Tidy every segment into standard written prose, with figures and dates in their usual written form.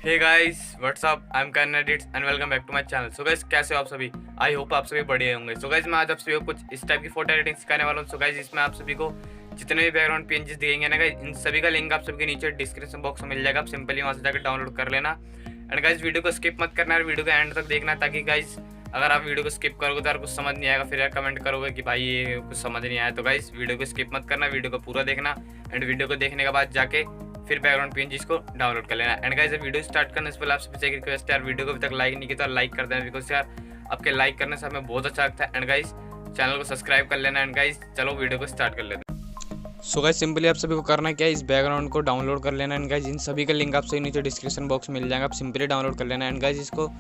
Hey guys what's up I am can edits and welcome back to my channel. So guys कैसे हो आप सभी। I hope आप सभी बढ़िया होंगे। सो गाइस मैं आज आप सभी को कुछ इस टाइप की फोटो एडिटिंग सिखाने वाला हूँ। सो गाइस इसमें आप सभी को जितने भी बैकग्राउंड पीएनजीस दिखेंगे ना गाइस, इन सभी का लिंक आप सभी के नीचे डिस्क्रिप्शन बॉक्स में मिल जाएगा। आप सिंपली वहाँ से जाकर डाउनलोड कर लेना। एंड गाइस वीडियो को स्किप मत करना, वीडियो को एंड तक देखना, ताकि गाइस अगर आप वीडियो को स्किप करोगे तो यार कुछ समझ नहीं आएगा, फिर यार कमेंट करोगे कि भाई ये कुछ समझ नहीं आया। तो गाइस वीडियो को स्किप मत करना, वीडियो को पूरा देखना। एंड वीडियो को देखने के बाद जाके फिर बैकग्राउंड पीएनजीस को डाउनलोड कर लेना। एंड गाइस वीडियो स्टार्ट करने से पहले आपसे पीछे एक रिक्वेस्ट है यार, वीडियो को अभी तक लाइक नहीं किया तो लाइक कर देना, बिकॉज यार आपके लाइक करने से हमें बहुत अच्छा लगता है। एंड गाइस चैनल को सब्सक्राइब कर लेना। एंड गाइस चलो वीडियो को स्टार्ट कर लेते हैं। सो गाइस सिंपली आप सभी को करना क्या है, इस बैकग्राउंड को डाउनलोड कर लेना। एंड गाइस इन सभी का लिंक आपसे नीचे डिस्क्रिप्शन बॉक्स में मिल जाएगा, आप सिंपली डाउनलोड कर लेना। एंड गाइस इसको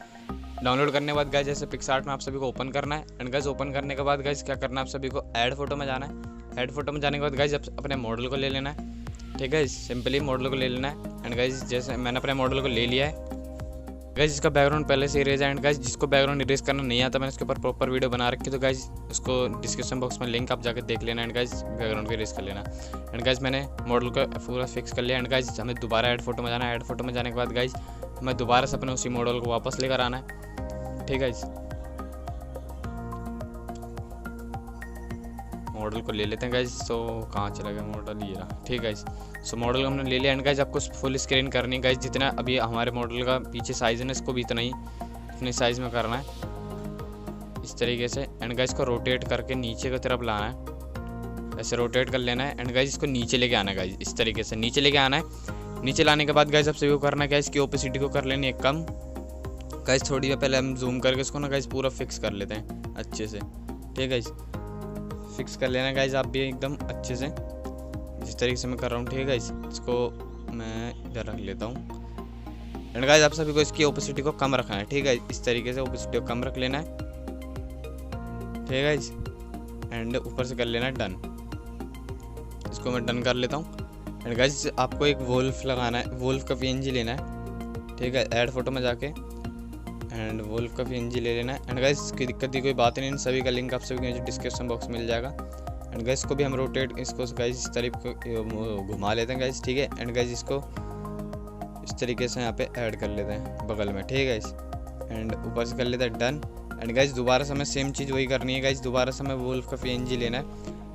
डाउनलोड करने के बाद गाइस जैसे पिक्सआर्ट में आप सभी को ओपन करना है। एंड गाइस ओपन करने के बाद गाइस क्या करना है, आप सभी को ऐड फोटो में जाना है। ऐड फोटो में जाने के बाद गाइस अपने मॉडल को ले लेना है। ठीक है, सिंपली मॉडल को ले लेना है। एंड गाइस जैसे मैंने अपने मॉडल को ले लिया है गाइस, इसका बैकग्राउंड पहले से इरेज है। एंड गाइस जिसको बैकग्राउंड इरेज करना नहीं आता, मैंने इसके ऊपर प्रॉपर वीडियो बना रखी, तो गाइस उसको डिस्क्रिप्शन बॉक्स में लिंक आप जाकर देख लेना। एंड गाइस बैकग्राउंड को इरेज कर लेना। एंड गाइस मैंने मॉडल को पूरा फिक्स कर लिया। एंड गाइस हमें दोबारा ऐड फोटो में जाना है। ऐड फोटो में जाने के बाद गाइस हमें दोबारा से अपने उसी मॉडल को वापस लेकर आना है। ठीक है, मॉडल को ले लेते हैं गाइस। तो कहाँ चला गया मॉडल, ये रहा। ठीक है, सो मॉडल को हमने ले लिया। एंड गाइस आपको फुल स्क्रीन करनी है गाइस, जितना अभी हमारे मॉडल का पीछे साइज़ है ना, इसको भी इतने साइज़ में करना है इस तरीके से। एंड गाइस को रोटेट करके नीचे की तरफ लाना है, ऐसे रोटेट कर लेना है। एंड गाइस इसको नीचे लेके आना है गाइस, इस तरीके से नीचे लेके आना है। नीचे लाने के बाद गाइस आप सभी को करना क्या है, इसकी ओपेसिटी को कर लेनी है कम गाइस थोड़ी देर पहले हम जूम करके इसको ना गाइस पूरा फिक्स कर लेते हैं अच्छे से। ठीक है, फिक्स कर लेना गाइस आप भी एकदम अच्छे से, जिस तरीके से मैं कर रहा हूँ। ठीक है गाइस, इसको मैं इधर रख लेता हूँ। एंड गाइस आप सभी को इसकी ओपेसिटी को कम रखना है। ठीक है, इस तरीके से ओपेसिटी को कम रख लेना है। ठीक है गाइस, एंड ऊपर से कर लेना है डन। इसको मैं डन कर लेता हूँ। एंड गाइस आपको एक वोल्फ लगाना है, वोल्फ का पीएनजी लेना है। ठीक है, ऐड फोटो में जाके एंड वोल्फ का पीएनजी ले लेना है। एंड गाइस इसकी दिक्कत की कोई बात नहीं, इन सभी का लिंक आप सभी को डिस्क्रिप्शन बॉक्स में मिल जाएगा। एंड गाइस को भी हम रोटेट इसको गाइस इस तरीके घुमा लेते हैं गाइस। ठीक है, एंड गाइस इसको इस तरीके से यहाँ पे ऐड कर लेते हैं बगल में। ठीक है गाइस, एंड ऊपर से कर लेते हैं डन। एंड गाइस दोबारा से हमें सेम चीज़ वही करनी है गाइस, दोबारा से हमें वोल्फ का पीएनजी लेना है।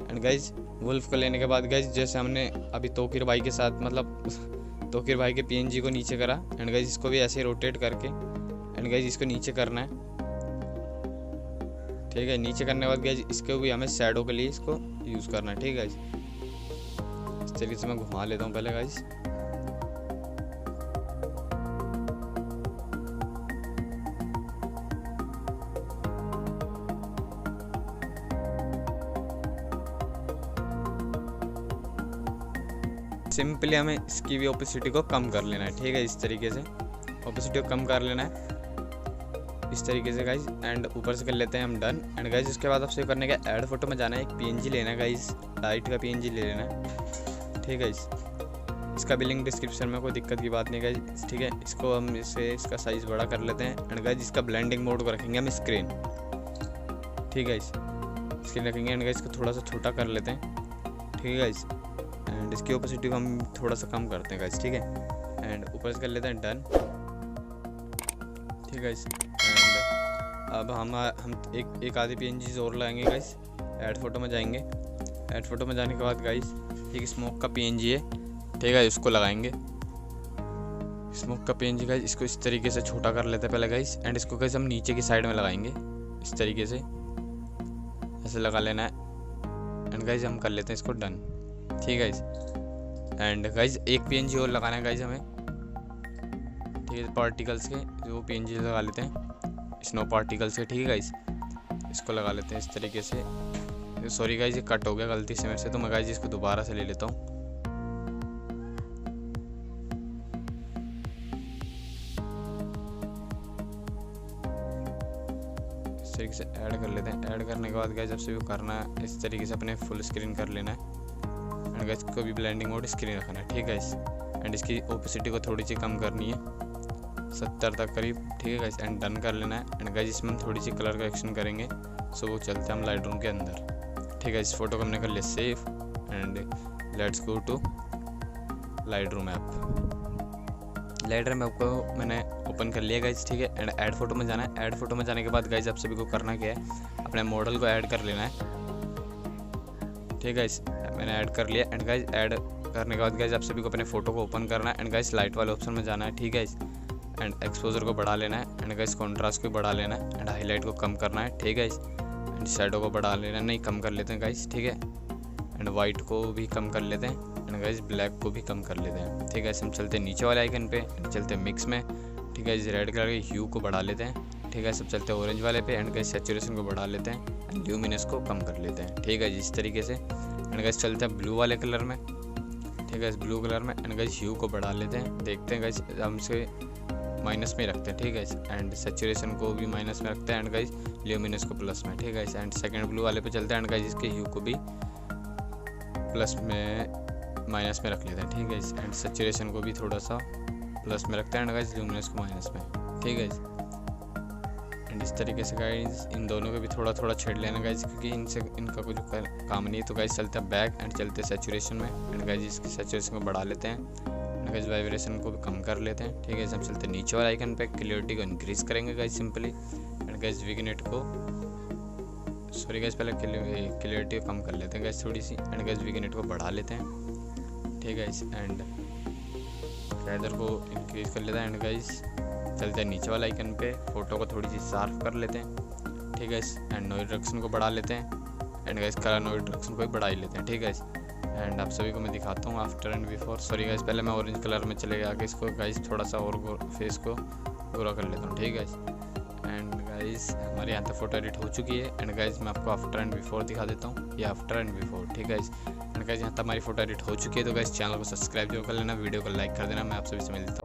एंड गाइस वोल्फ को लेने के बाद गाइस जैसे हमने अभी तोकीर भाई के साथ मतलब तोकीर भाई के पीएनजी को नीचे करा, एंड गाइस इसको भी ऐसे ही रोटेट करके एंड गाइस इसको नीचे करना है। ठीक है, नीचे करने के बाद गाइस इसको भी हमें शैडो के लिए इसको यूज़ करना है। ठीक है, इस तरीके से मैं घुमा लेता हूँ पहले गाइस। सिंपली हमें इसकी भी ओपेसिटी को कम कर लेना है। ठीक है, इस तरीके से ओपेसिटी को कम कर लेना है इस तरीके से गाइस। एंड ऊपर से कर लेते हैं हम डन। एंड गाइस उसके बाद आपसे करने का ऐड फोटो में जाना है, एक पीएनजी लेना है गाइस, लाइट का पीएनजी ले लेना है। ठीक है, इसका भी लिंक डिस्क्रिप्शन में, कोई दिक्कत की बात नहीं गाइस। ठीक है, इसको हम इसका साइज़ बड़ा कर लेते हैं। एंड गाइस इसका ब्लेंडिंग मोड को रखेंगे हम स्क्रीन। ठीक है, स्क्रीन रखेंगे। एंड गाइस इसको थोड़ा सा छोटा कर लेते हैं। ठीक है गाइस, एंड इसकी ओपेसिटी को हम थोड़ा सा कम करते हैं गाइस। ठीक है, एंड ऊपर से कर लेते हैं डन। ठीक है, अब हम एक आधी पीएनजी और लगाएंगे गाइस। ऐड फोटो में जाएंगे। ऐड फोटो में जाने के बाद गाइस एक स्मोक का पीएनजी है। ठीक है, इसको लगाएंगे स्मोक का पीएनजी गाइस। इसको इस तरीके से छोटा कर लेते हैं पहले गाइस। एंड इसको गाइस हम नीचे की साइड में लगाएंगे इस तरीके से, ऐसे लगा लेना है। एंड गाइस हम कर लेते हैं इसको डन। ठीक है गाइस, एंड गाइस एक पीएनजी और लगाना है गाइस हमें। ठीक है, पार्टिकल्स के जो पीएनजी लगा लेते हैं, स्नो पार्टिकल्स के। ठीक है गाइस, इसको लगा लेते हैं इस तरीके से। सॉरी गाइस ये कट हो गया गलती से मेरे से, तो मैं गाइस इसको दोबारा से ले लेता हूँ। इस तरीके से ऐड कर लेते हैं। ऐड करने के बाद गाइस आपसे भी करना है इस तरीके से अपने फुल स्क्रीन कर लेना है। एंड गाइस को भी ब्लेंडिंग मोड स्क्रीन रखना है। ठीक है गाइस, एंड इसकी ओपेसिटी को थोड़ी सी कम करनी है 70 तक करीब। ठीक है गाइस, एंड डन कर लेना है। एंड गाइस इसमें हम थोड़ी सी कलर करेक्शन करेंगे। सो वो चलते हैं हम लाइट रूम के अंदर। ठीक है, इस फोटो को हमने कर लिया save and let's go to Lightroom app. Highlighter में आपको मैंने ओपन कर लिया गाइज, ठीक है। एंड ऐड फोटो में जाना है। ऐड फोटो में जाने के बाद गाइज आप सभी को करना क्या है, अपने मॉडल को ऐड कर लेना है, ठीक है गाइज। मैंने ऐड कर लिया। एंड गाइज ऐड करने के बाद गाइज आप सभी को अपने फ़ोटो को ओपन करना है। एंड गाइज लाइट वाले ऑप्शन में जाना है, ठीक है। एंड एक्सपोजर को बढ़ा लेना है। एंड गाइज कॉन्ट्रास्ट को बढ़ा लेना है। एंड हाईलाइट को कम करना है, ठीक है। एंड शैडो को बढ़ा लेना है, नहीं कम कर लेते हैं गाइज, ठीक है। एंड वाइट को भी कम कर लेते हैं। एंड गाइज ब्लैक को भी कम कर लेते हैं, ठीक है। हम चलते हैं नीचे वाले आइकन पे, चलते हैं मिक्स में, ठीक है। रेड कलर के ह्यू को बढ़ा लेते हैं, ठीक है। सब चलते हैं ऑरेंज वाले पे। एंड गाइज सैचुरेशन को बढ़ा लेते हैं। एंड ल्यूमिनेंस को कम कर लेते हैं, ठीक है जी, इस तरीके से। एंड गाइज चलते हैं ब्लू वाले कलर में, ठीक है। इस ब्लू कलर में एंड गाइज ह्यू को बढ़ा लेते हैं। देखते हैं गाइज हम इसे माइनस में रखते हैं, ठीक है। एंड सैचुरेशन को भी माइनस में रखते हैं। एंड गाइज ल्यूमिनेंस को प्लस में, ठीक है। एंड सेकंड ब्लू वाले पे चलते हैं। एंड गाइज इसके ह्यू को भी प्लस में माइनस में रख लेते हैं, ठीक है। एंड सैचुरेशन को भी थोड़ा सा प्लस में रखते हैं। एंड गाइज ल्यूमिनेंस को माइनस में, ठीक है। एंड इस तरीके से गाइज इन दोनों को भी थोड़ा थोड़ा छेड़ लेना गाइज, क्योंकि इनसे इनका कुछ काम नहीं है। तो गाइज चलते हैं बैक एंड चलते हैं सैचुरेशन में। एंड गाइज इसकी सैचुरेशन को बढ़ा लेते हैं। एंड गाइज वाइब्रेशन को भी कम कर लेते हैं, ठीक है। हम चलते हैं नीचे वाले आइकन पे, क्लियरिटी को इंक्रीज करेंगे guys simply. And guys vignette को सॉरी गाइज पहले क्लियरिटी को कम कर लेते हैं गाइज थोड़ी सी। एंड गाइज विग्नेट को बढ़ा लेते हैं, ठीक है। एंड फैदर को इंक्रीज कर लेते हैं। एंड गाइज चलते हैं नीचे वाला आइकन पे, फोटो को थोड़ी सी शार्प कर लेते हैं, ठीक है। एंड नॉइज रिडक्शन को बढ़ा लेते हैं। And guys colour noise reduction को भी बढ़ा ही लेते हैं, ठीक है। एंड आप सभी को मैं दिखाता हूँ after and before. Sorry guys पहले मैं ऑरेंज कलर में चले गया, इसको गाइज थोड़ा सा और फेस को गोरा कर लेता हूँ, ठीक है। एंड गाइज हमारे यहाँ तक फोटो एडिट हो चुकी है। एंड गाइज मैं आपको आफ्टर एंड बिफोर दिखा देता हूँ, ये आफ्टर एंड बिफोर, ठीक है। एंड गाइज यहाँ तक हमारी फोटो एडिट हो चुकी है। तो गाइज चैनल को सब्सक्राइब जो कर लेना, वीडियो को लाइक कर देना। मैं आप सभी से मिलता हूँ।